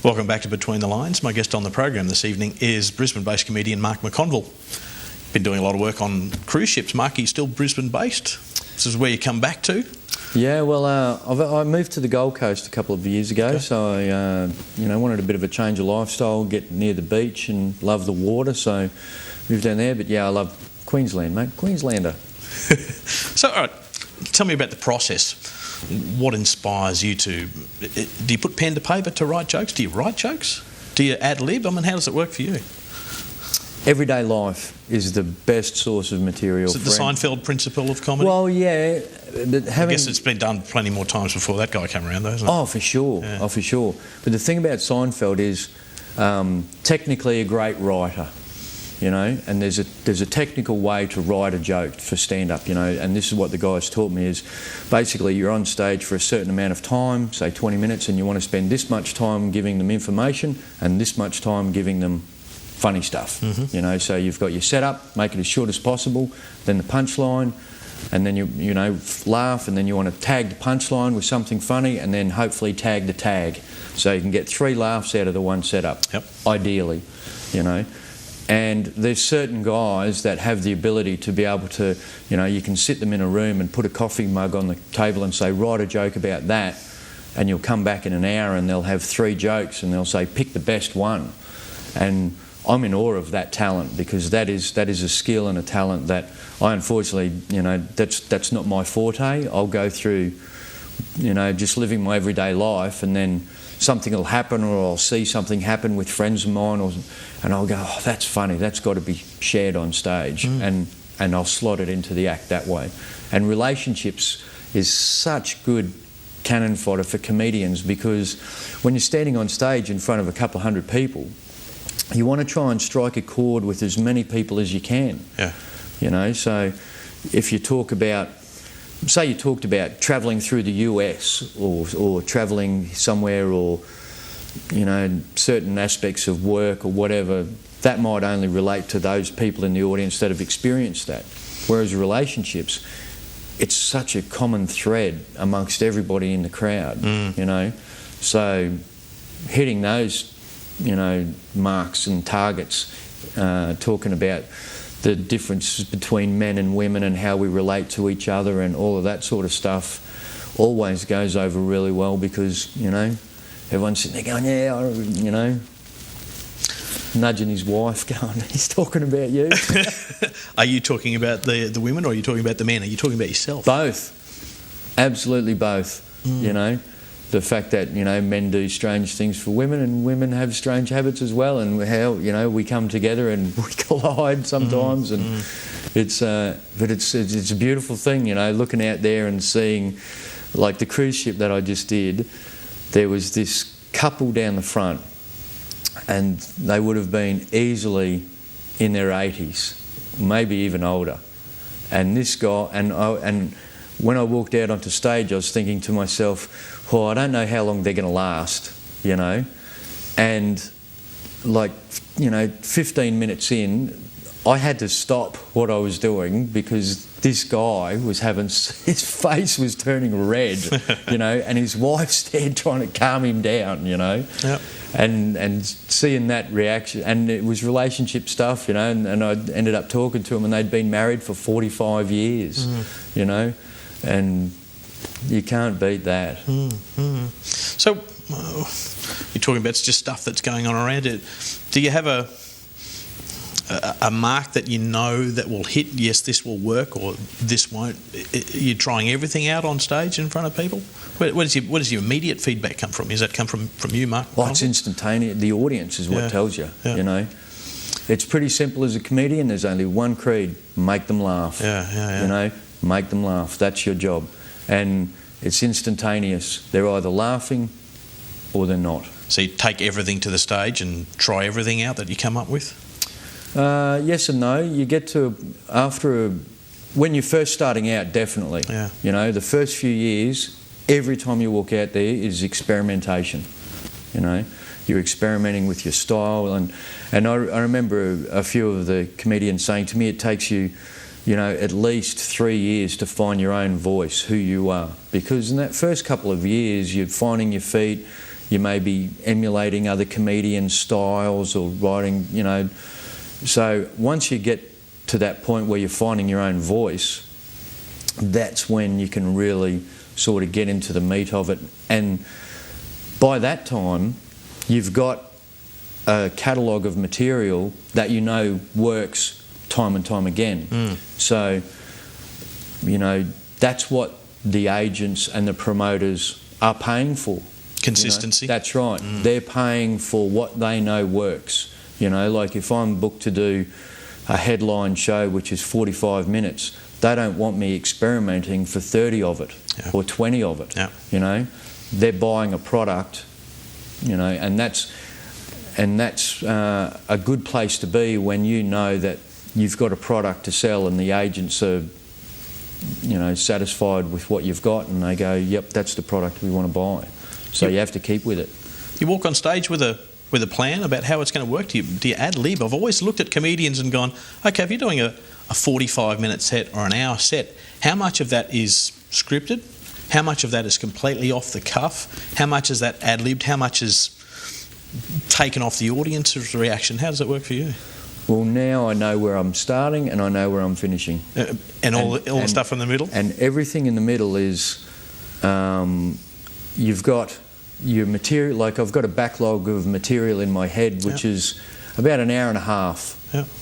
Welcome back to Between the Lines. My guest on the program this evening is Brisbane-based comedian Mark McConville. Been doing a lot of work on cruise ships. Mark, are you still Brisbane-based? This is where you come back to? Yeah, well, I moved to the Gold Coast a couple of years ago, okay. So I wanted a bit of a change of lifestyle, get near the beach and love the water, so moved down there. But yeah, I love Queensland, mate. Queenslander. So, all right, tell me about the process. What inspires you to... Do you put pen to paper to write jokes? Do you write jokes? Do you ad-lib? I mean, how does it work for you? Everyday life is the best source of material. Is it the Seinfeld principle of comedy? Well, yeah. But I guess it's been done plenty more times before that guy came around, though, isn't it? Oh, for sure. Yeah. Oh, for sure. But the thing about Seinfeld is technically a great writer, you know, and there's a technical way to write a joke for stand-up, you know, and this is what the guys taught me is basically you're on stage for a certain amount of time, say 20 minutes, and you want to spend this much time giving them information and this much time giving them funny stuff, you know, so you've got your setup, make it as short as possible, then the punchline, and then you know, laugh, and then you want to tag the punchline with something funny, and then hopefully tag the tag, so you can get 3 laughs out of the one setup, ideally, you know. And there's certain guys that have the ability to be able to, you know, you can sit them in a room and put a coffee mug on the table and say, write a joke about that, and you'll come back in an hour and they'll have 3 jokes and they'll say, pick the best one. And I'm in awe of that talent, because that is a skill and a talent that I unfortunately, you know, that's not my forte. I'll go through, you know, just living my everyday life, and then something will happen, or I'll see something happen with friends of mine, and I'll go, oh, that's funny, that's got to be shared on stage, and I'll slot it into the act that way. And relationships is such good cannon fodder for comedians, because when you're standing on stage in front of a couple of hundred people, you want to try and strike a chord with as many people as you can. Yeah. You know, so if you talk about, say you talked about travelling through the US or travelling somewhere, or, you know, certain aspects of work or whatever, that might only relate to those people in the audience that have experienced that. Whereas relationships, it's such a common thread amongst everybody in the crowd, you know. So hitting those, you know, marks and targets, talking about the difference between men and women and how we relate to each other and all of that sort of stuff always goes over really well, because, you know, everyone's sitting there going, yeah, you know, nudging his wife going, he's talking about you. Are you talking about the women, or are you talking about the men? Are you talking about yourself? Both. Absolutely both, you know. The fact that, you know, men do strange things for women, and women have strange habits as well, and how, you know, we come together and we collide sometimes, and it's but it's a beautiful thing, you know, looking out there and seeing, like the cruise ship that I just did, there was this couple down the front, and they would have been easily in their 80s, maybe even older, and this guy, and when I walked out onto stage, I was thinking to myself, oh, I don't know how long they're going to last, you know. And, like, you know, 15 minutes in, I had to stop what I was doing, because this guy was having, his face was turning red, you know, and his wife's there trying to calm him down, you know. Yep. And seeing that reaction, and it was relationship stuff, you know, and I ended up talking to them, and they'd been married for 45 years, you know. And you can't beat that. So, you're talking about it's just stuff that's going on around it. Do you have a mark that you know that will hit, yes, this will work, or this won't? You're trying everything out on stage in front of people? Where does your immediate feedback come from? Does that come from you, Mark? Well, it's instantaneous. The audience is what tells you, you know. It's pretty simple as a comedian. There's only one creed: make them laugh. You know, make them laugh. That's your job. And it's instantaneous. They're either laughing or they're not. So you take everything to the stage and try everything out that you come up with? Yes and no. You get to, when you're first starting out, definitely. Yeah. You know, the first few years, every time you walk out there is experimentation. You know, you're experimenting with your style. And I remember a few of the comedians saying to me, it takes you, you know, at least 3 years to find your own voice, who you are. Because in that first couple of years, you're finding your feet, You may be emulating other comedian styles or writing, you know. So once you get to that point where you're finding your own voice, that's when you can really sort of get into the meat of it. And by that time, you've got a catalogue of material that you know works time and time again. So, you know, that's what the agents and the promoters are paying for. Consistency. You know? That's right. They're paying for what they know works. You know, like if I'm booked to do a headline show which is 45 minutes, they don't want me experimenting for 30 of it or 20 of it. You know, they're buying a product, you know, and that's a good place to be when you know that you've got a product to sell and the agents are, you know, satisfied with what you've got and they go, yep, that's the product we want to buy. So you have to keep with it. You walk on stage with a plan about how it's going to work. Do you ad lib? I've always looked at comedians and gone, okay, if you're doing a 45-minute set or an hour set, how much of that is scripted? How much of that is completely off the cuff? How much is that ad libbed? How much is taken off the audience's reaction? How does it work for you? Well, now I know where I'm starting and I know where I'm finishing. And all the stuff in the middle? And everything in the middle is, you've got your material, like I've got a backlog of material in my head, which is about an hour and a half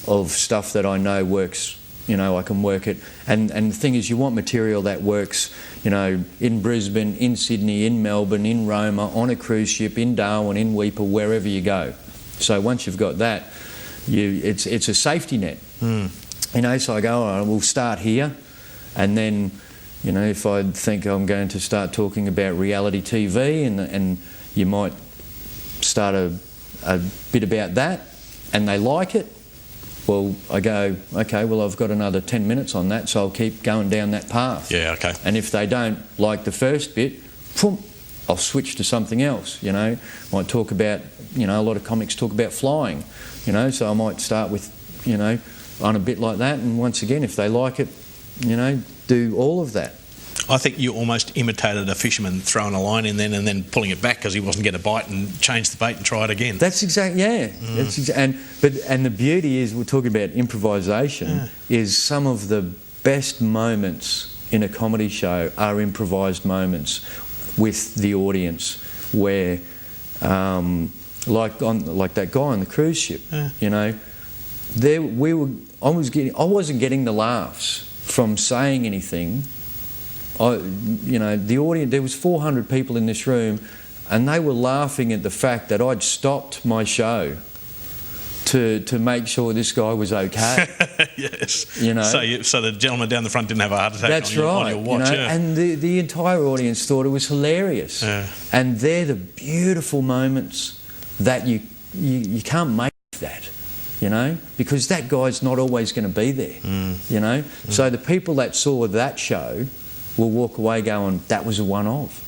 of stuff that I know works. You know, I can work it. And the thing is, you want material that works, you know, in Brisbane, in Sydney, in Melbourne, in Roma, on a cruise ship, in Darwin, in Weipa, wherever you go. So once you've got that, it's a safety net. You know, so I go, all right, we'll start here. And then, you know, if I think I'm going to start talking about reality TV and you might start a bit about that and they like it, well, I go, okay, well, I've got another 10 minutes on that, so I'll keep going down that path. Yeah, okay. And if they don't like the first bit, I'll switch to something else, you know. Might talk about, you know, a lot of comics talk about flying, you know, so I might start with, you know, on a bit like that, and once again, if they like it, you know, do all of that. I think you almost imitated a fisherman throwing a line in then and then pulling it back because he wasn't getting a bite and changed the bait and try it again. That's exactly, and the beauty is, we're talking about improvisation, is some of the best moments in a comedy show are improvised moments with the audience where, like that guy on the cruise ship, you know, I wasn't getting the laughs from saying anything. You know, the audience, there was 400 people in this room and they were laughing at the fact that I'd stopped my show to make sure this guy was okay. Yes. You know? So the gentleman down the front didn't have a heart attack on your watch. You know? And the entire audience thought it was hilarious. And they're the beautiful moments that you can't make that. You know, because that guy's not always going to be there, you know. So the people that saw that show will walk away going, that was a one-off.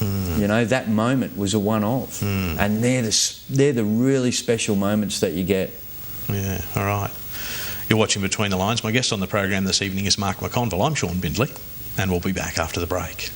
You know, that moment was a one-off. And they're the really special moments that you get. Yeah, all right. You're watching Between the Lines. My guest on the program this evening is Mark McConville. I'm Sean Bindley, and we'll be back after the break.